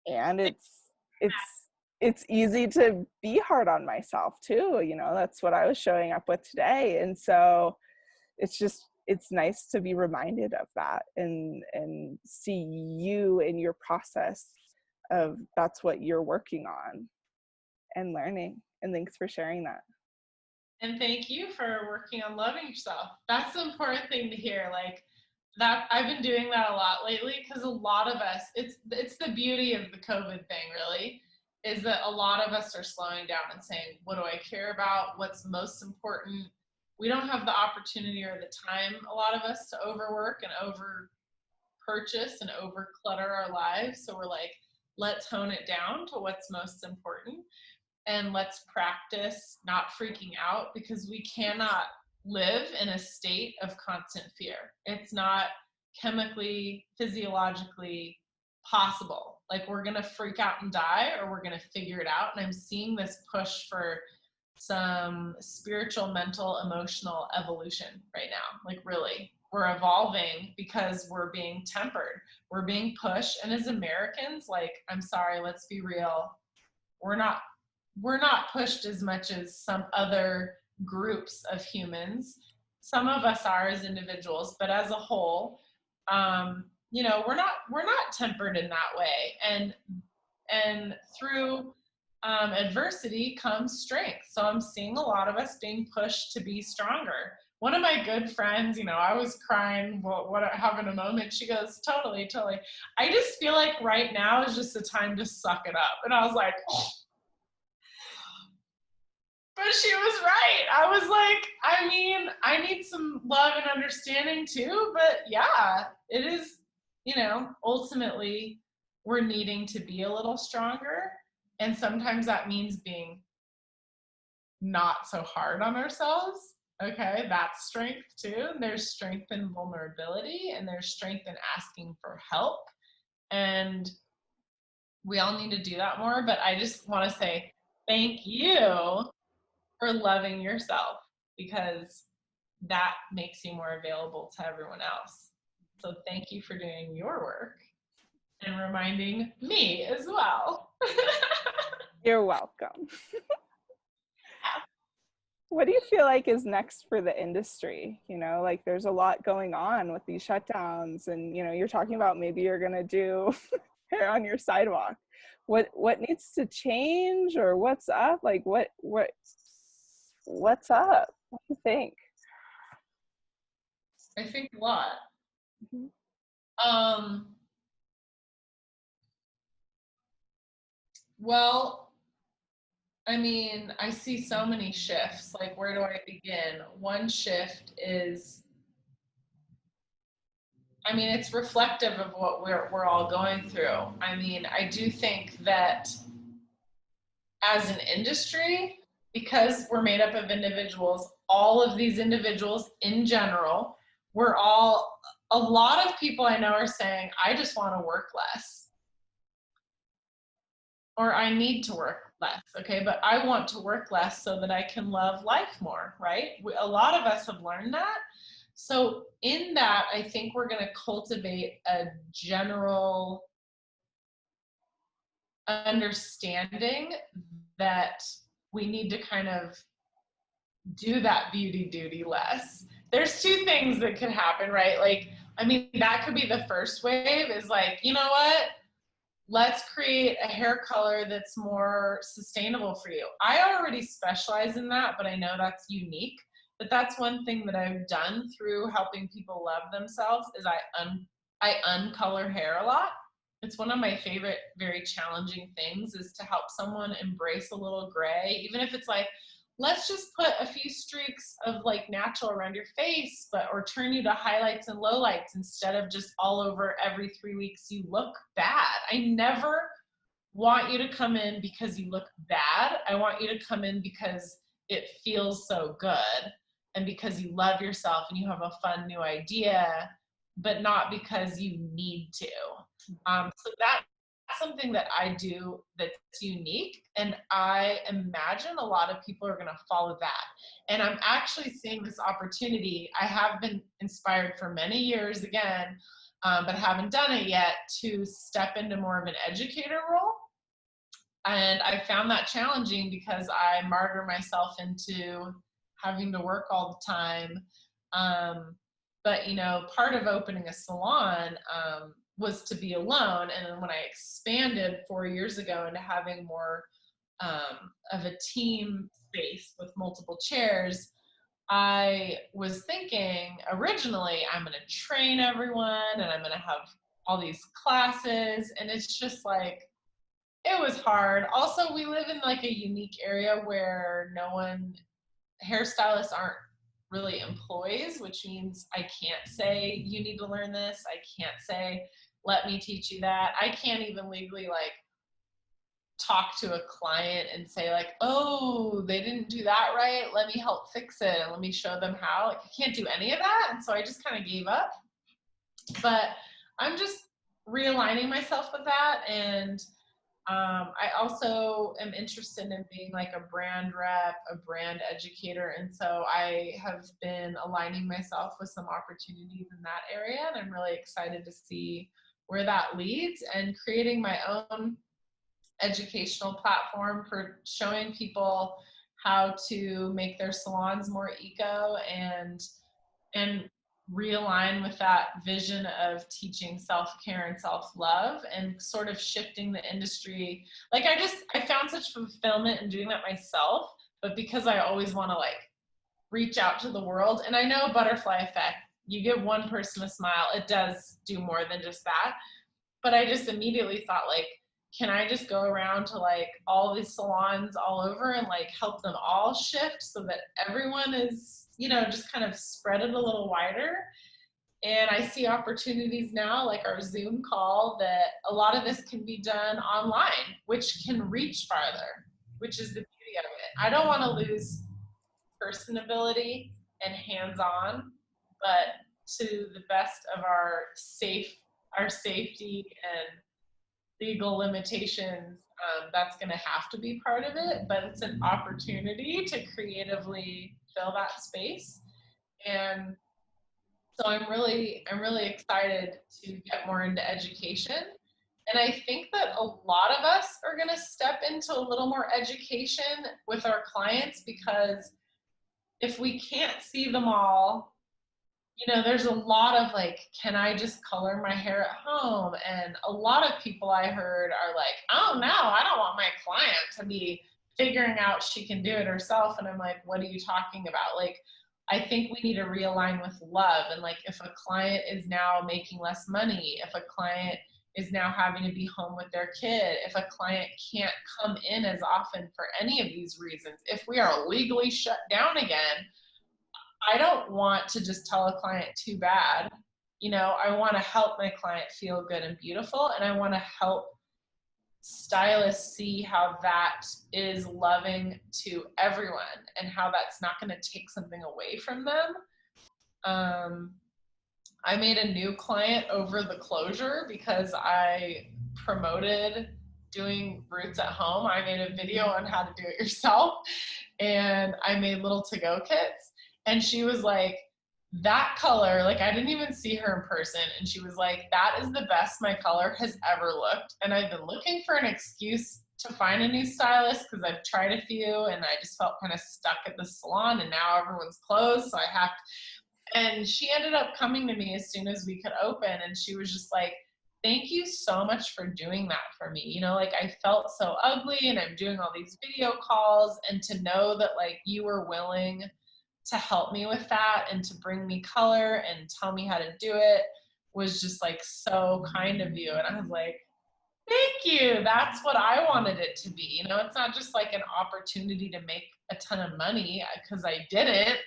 And it's easy to be hard on myself too. That's what I was showing up with today. And so it's nice to be reminded of that and see you in your process of that's what you're working on and learning. And thanks for sharing that. And thank you for working on loving yourself. That's the important thing to hear. Like, that I've been doing that a lot lately, because a lot of us, it's the beauty of the COVID thing, really, is that a lot of us are slowing down and saying, what do I care about? What's most important? We don't have the opportunity or the time, a lot of us, to overwork and over purchase and over clutter our lives. So we're like, let's hone it down to what's most important, and let's practice not freaking out, because we cannot live in a state of constant fear. It's not chemically, physiologically possible. Like, we're going to freak out and die, or we're going to figure it out. And I'm seeing this push for some spiritual, mental, emotional evolution right now. Like, really, we're evolving because we're being tempered. We're being pushed. And as Americans, like, I'm sorry, let's be real. We're not pushed as much as some other groups of humans. Some of us are as individuals, but as a whole, we're not tempered in that way. And through adversity comes strength. So I'm seeing a lot of us being pushed to be stronger. One of my good friends, I was crying, having a moment. She goes, totally. I just feel like right now is just the time to suck it up. And I was like, oh. But she was right. I was like, I mean, I need some love and understanding too, but yeah, it is, ultimately we're needing to be a little stronger. And sometimes that means being not so hard on ourselves. Okay, that's strength too. And there's strength in vulnerability, and there's strength in asking for help. And we all need to do that more. But I just want to say thank you for loving yourself, because that makes you more available to everyone else. So thank you for doing your work and reminding me as well. You're welcome. What do you feel like is next for the industry? Like there's a lot going on with these shutdowns, and you're talking about maybe you're gonna do hair on your sidewalk. What needs to change, or what's up? Like what's up? What do you think? I think a lot. Mm-hmm. Well, I mean, I see so many shifts. Like, where do I begin? One shift is, I mean, it's reflective of what we're all going through. I mean, I do think that as an industry, because we're made up of individuals, all of these individuals in general, a lot of people I know are saying, I just want to work less, or I need to work less. Okay, but I want to work less so that I can love life more, right? A lot of us have learned that. So in that, I think we're going to cultivate a general understanding that we need to kind of do that beauty duty less. There's two things that could happen, right? Like, I mean, that could be the first wave, is like, you know what? Let's create a hair color that's more sustainable for you. I already specialize in that, but I know that's unique. But that's one thing that I've done through helping people love themselves, is I uncolor hair a lot. It's one of my favorite, very challenging things, is to help someone embrace a little gray, even if it's like, let's just put a few streaks of like natural around your face, or turn you to highlights and lowlights instead of just all over every 3 weeks you look bad. I never want you to come in because you look bad. I want you to come in because it feels so good, and because you love yourself and you have a fun new idea, but not because you need to. So that's something that I do that's unique, and I imagine a lot of people are going to follow that. And I'm actually seeing this opportunity. I have been inspired for many years again, but haven't done it yet, to step into more of an educator role. And I found that challenging because I martyr myself into having to work all the time. But part of opening a salon was to be alone. And then when I expanded 4 years ago into having more of a team space with multiple chairs, I was thinking originally, I'm going to train everyone and I'm going to have all these classes. And it's just like, it was hard. Also, we live in like a unique area where hairstylists aren't really employees, which means I can't say, you need to learn this. I can't say, let me teach you that. I can't even legally like talk to a client and say like, oh, they didn't do that right. Let me help fix it and let me show them how. Like, I can't do any of that. And so I just kind of gave up. But I'm just realigning myself with that. And I also am interested in being like a brand rep, a brand educator. And so I have been aligning myself with some opportunities in that area. And I'm really excited to see where that leads, and creating my own educational platform for showing people how to make their salons more eco and realign with that vision of teaching self-care and self-love, and sort of shifting the industry. Like I found such fulfillment in doing that myself, but because I always want to like reach out to the world, and I know butterfly effect, you give one person a smile, it does do more than just that. But I just immediately thought like, can I just go around to like all these salons all over and like help them all shift so that everyone is, you know, just kind of spread it a little wider. And I see opportunities now, like our Zoom call, that a lot of this can be done online, which can reach farther, which is the beauty of it. I don't want to lose personability and hands-on, but to the best of our safety and legal limitations, that's going to have to be part of it. But it's an opportunity to creatively fill that space, and so I'm really excited to get more into education. And I think that a lot of us are going to step into a little more education with our clients, because if we can't see them all, you know, there's a lot of like, can I just color my hair at home? And a lot of people I heard are like, oh no, I don't want my client to be figuring out she can do it herself. And I'm like, what are you talking about? Like, I think we need to realign with love. And like, if a client is now making less money, if a client is now having to be home with their kid, if a client can't come in as often for any of these reasons, if we are legally shut down again, I don't want to just tell a client too bad. You know, I want to help my client feel good and beautiful, and I want to help stylists see how that is loving to everyone and how that's not going to take something away from them. I made a new client over the closure because I promoted doing roots at home. I made a video on how to do it yourself, and I made little to-go kits. And she was like, that color, like I didn't even see her in person, and she was like, that is the best my color has ever looked. And I've been looking for an excuse to find a new stylist because I've tried a few and I just felt kind of stuck at the salon, and now everyone's closed, so I have to. And she ended up coming to me as soon as we could open, and she was just like, thank you so much for doing that for me. You know, like I felt so ugly and I'm doing all these video calls, and to know that like you were willing to help me with that and to bring me color and tell me how to do it was just like so kind of you. And I was like, thank you. That's what I wanted it to be. You know, it's not just like an opportunity to make a ton of money because I didn't,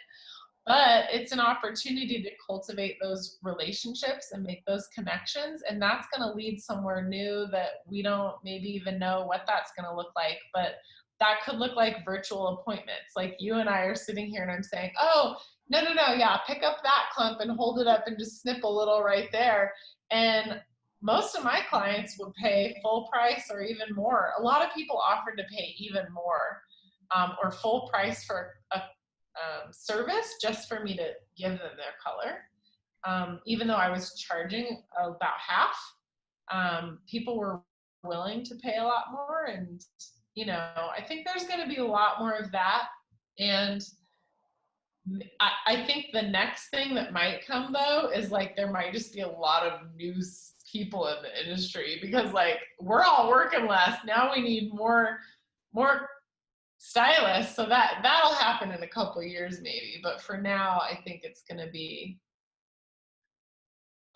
but it's an opportunity to cultivate those relationships and make those connections. And that's going to lead somewhere new that we don't maybe even know what that's going to look like. But that could look like virtual appointments. Like you and I are sitting here and I'm saying, oh, no, yeah, pick up that clump and hold it up and just snip a little right there. And most of my clients would pay full price or even more. A lot of people offered to pay even more, or full price for a service just for me to give them their color. Even though I was charging about half, people were willing to pay a lot more. And you know, I think there's going to be a lot more of that. And I think the next thing that might come though is like there might just be a lot of new people in the industry, because like we're all working less now. We need more stylists, so that'll happen in a couple of years maybe. But for now, I think it's going to be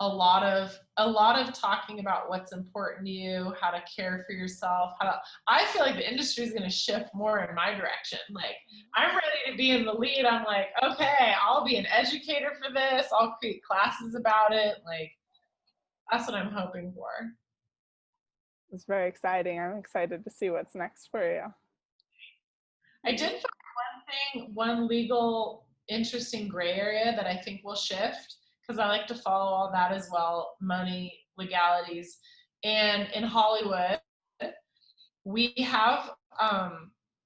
a lot of talking about what's important to you, how to care for yourself. I feel like the industry is going to shift more in my direction. Like I'm ready to be in the lead. I'm like, okay, I'll be an educator for this. I'll create classes about it. Like that's what I'm hoping for. It's very exciting. I'm excited to see what's next for you. I did find one legal interesting gray area that I think will shift, because I like to follow all that as well, money, legalities. And in Hollywood, we have,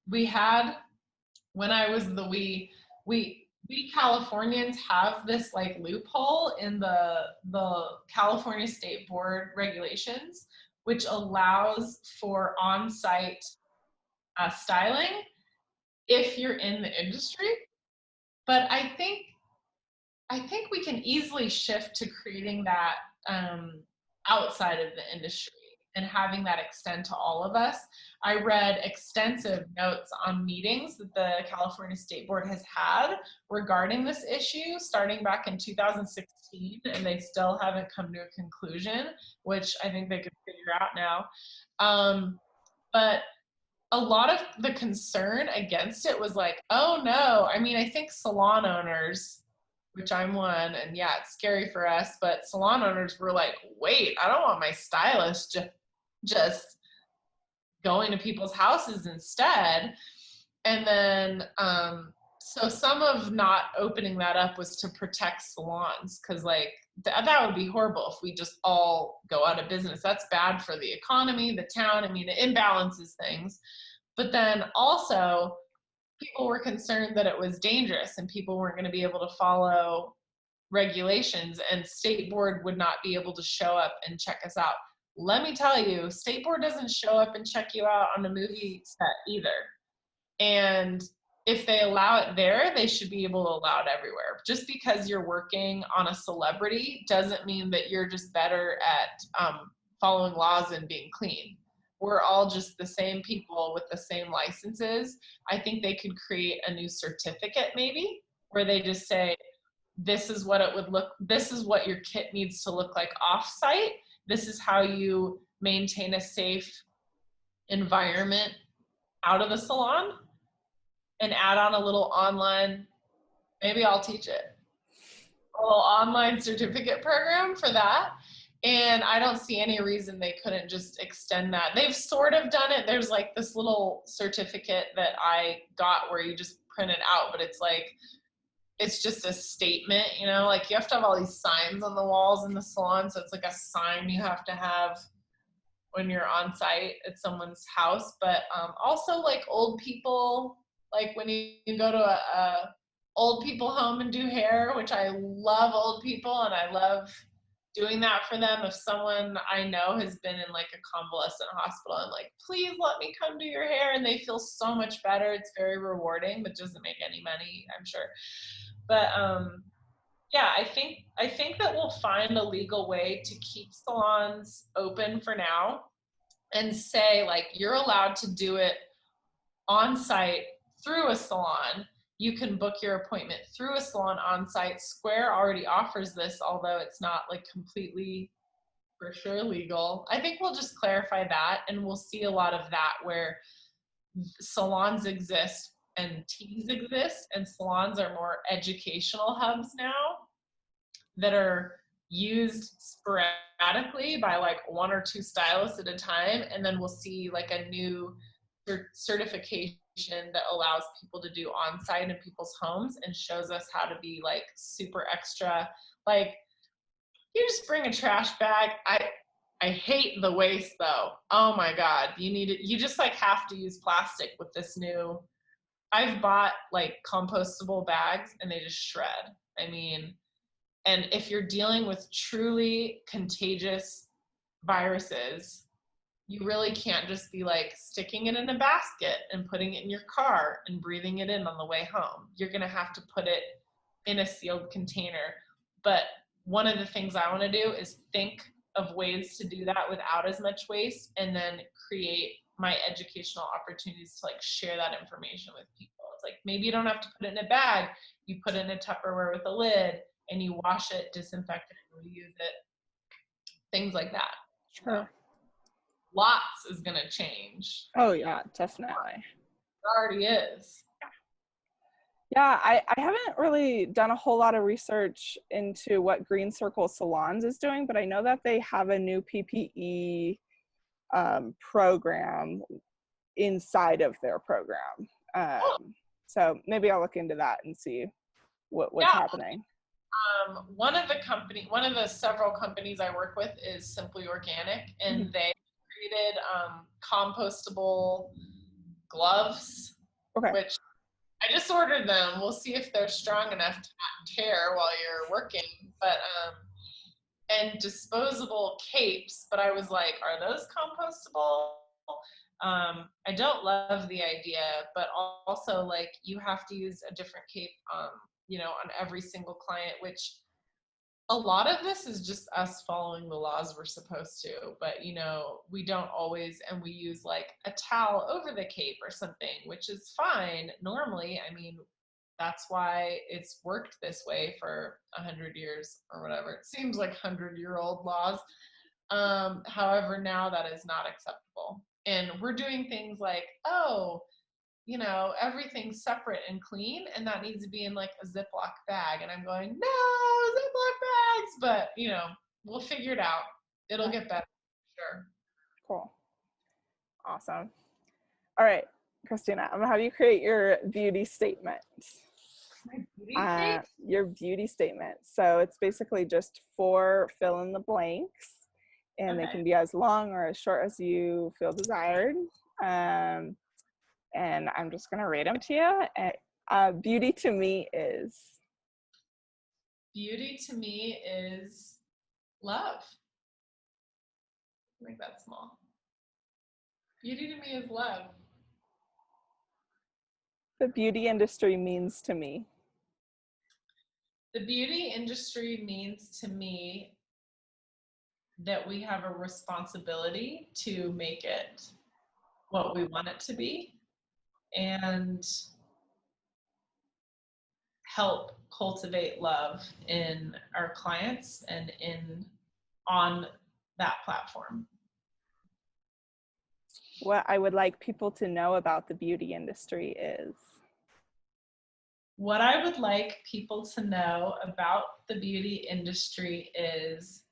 we had, when I was we Californians have this like loophole in the California State Board regulations, which allows for on-site styling if you're in the industry. But I think we can easily shift to creating that outside of the industry. and having that extend to all of us. I read extensive notes on meetings that the California State Board has had regarding this issue starting back in 2016, and they still haven't come to a conclusion, which I think they could figure out now. But a lot of the concern against it was like, oh no, I mean, I think salon owners, which I'm one, and yeah, it's scary for us, but salon owners were like, wait, I don't want my stylist just going to people's houses instead. And then, so some of not opening that up was to protect salons, because like that would be horrible if we just all go out of business. That's bad for the economy, the town. I mean, it imbalances things. But then also, people were concerned that it was dangerous and people weren't going to be able to follow regulations, and State Board would not be able to show up and check us out. Let me tell you, State Board doesn't show up and check you out on a movie set either. And if they allow it there, they should be able to allow it everywhere. Just because you're working on a celebrity doesn't mean that you're just better at following laws and being clean. We're all just the same people with the same licenses. I think they could create a new certificate maybe, where they just say, this is what it would look, this is what your kit needs to look like off-site. This is how you maintain a safe environment out of the salon, and add on a little online, maybe I'll teach it, a little online certificate program for that. And I don't see any reason they couldn't just extend that. They've sort of done it. There's like this little certificate that I got where you just print it out, but it's like, it's just a statement, you know, like you have to have all these signs on the walls in the salon. So it's like a sign you have to have when you're on site at someone's house. But also like old people, like when you go to a old people home and do hair, which I love old people and I love doing that for them. If someone I know has been in like a convalescent hospital, I'm like, please let me come do your hair, and they feel so much better. It's very rewarding, but doesn't make any money, I'm sure. But yeah, I think that we'll find a legal way to keep salons open for now, and say like, you're allowed to do it on site through a salon. You can book your appointment through a salon on site. Square already offers this, although it's not like completely for sure legal. I think we'll just clarify that, and we'll see a lot of that where salons exist and teams exist, and salons are more educational hubs now that are used sporadically by like one or two stylists at a time. And then we'll see like a new certification that allows people to do on-site in people's homes and shows us how to be like super extra. Like, you just bring a trash bag. I hate the waste though. Oh my God, you just like have to use plastic with this new, I've bought like compostable bags and they just shred. I mean, and if you're dealing with truly contagious viruses, you really can't just be like sticking it in a basket and putting it in your car and breathing it in on the way home. You're going to have to put it in a sealed container. But one of the things I want to do is think of ways to do that without as much waste, and then create my educational opportunities to like share that information with people. It's like, maybe you don't have to put it in a bag. You put it in a Tupperware with a lid and you wash it, disinfect it, and reuse it. Things like that. Sure. Lots is going to change. Oh yeah, definitely. It already is. Yeah, I haven't really done a whole lot of research into what Green Circle Salons is doing, but I know that they have a new PPE program inside of their program. So maybe I'll look into that and see what's happening. One of the several companies I work with is Simply Organic, and they created compostable gloves, which I just ordered them. We'll see if they're strong enough to not tear while you're working. But and disposable capes, but I was like, are those compostable? I don't love the idea, but also like you have to use a different cape, you know, on every single client, which A lot of this is just us following the laws we're supposed to, but we don't always, and we use like a towel over the cape or something, which is fine normally. I mean, that's why it's worked this way for 100 years or whatever. It seems like 100-year-old laws. However, now that is not acceptable. And we're doing things like, everything's separate and clean, and that needs to be in like a Ziploc bag. And I'm going, no, Ziploc bags. But, we'll figure it out. It'll get better, sure. Cool. Awesome. All right, Christina, I'm gonna have you create your beauty statement. My beauty statement? Your beauty statement. So it's basically just 4 fill in the blanks, and they can be as long or as short as you feel desired. And I'm just gonna read them to you. Beauty to me is. Beauty to me is love. Make that small. Beauty to me is love. The beauty industry means to me. The beauty industry means to me that we have a responsibility to make it what we want it to be and help cultivate love in our clients and on that platform. What I would like people to know about the beauty industry is. What I would like people to know about the beauty industry is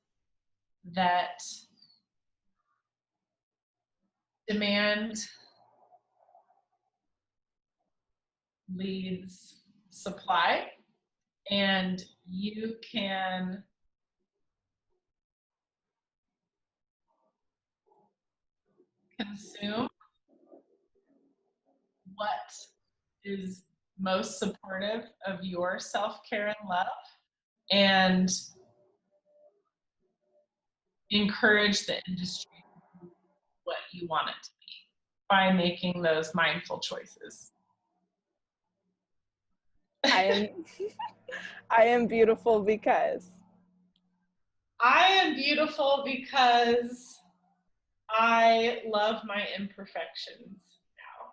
that demand leads supply, and you can consume what is most supportive of your self-care and love, and encourage the industry to do what you want it to be by making those mindful choices. I am beautiful because. I am beautiful because I love my imperfections now.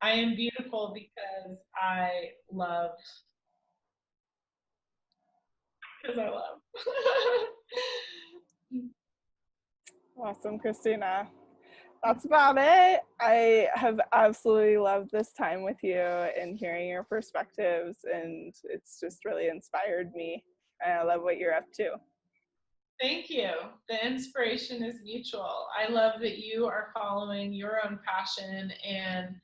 I am beautiful because I love. Awesome, Christina. That's about it. I have absolutely loved this time with you and hearing your perspectives, and it's just really inspired me. And I love what you're up to. Thank you. The inspiration is mutual. I love that you are following your own passion and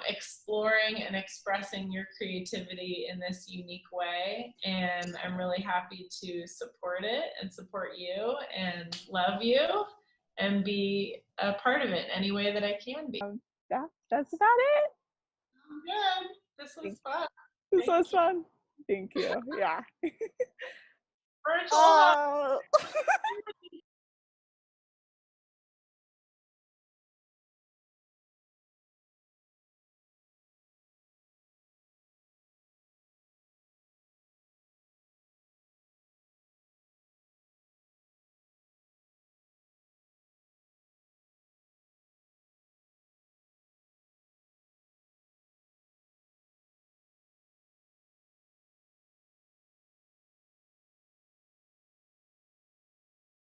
exploring and expressing your creativity in this unique way. And I'm really happy to support it and support you and love you and be a part of it any way that I can be. Yeah, that's about it. Good. This was fun. This was fun. Thank you. Yeah. Virtual.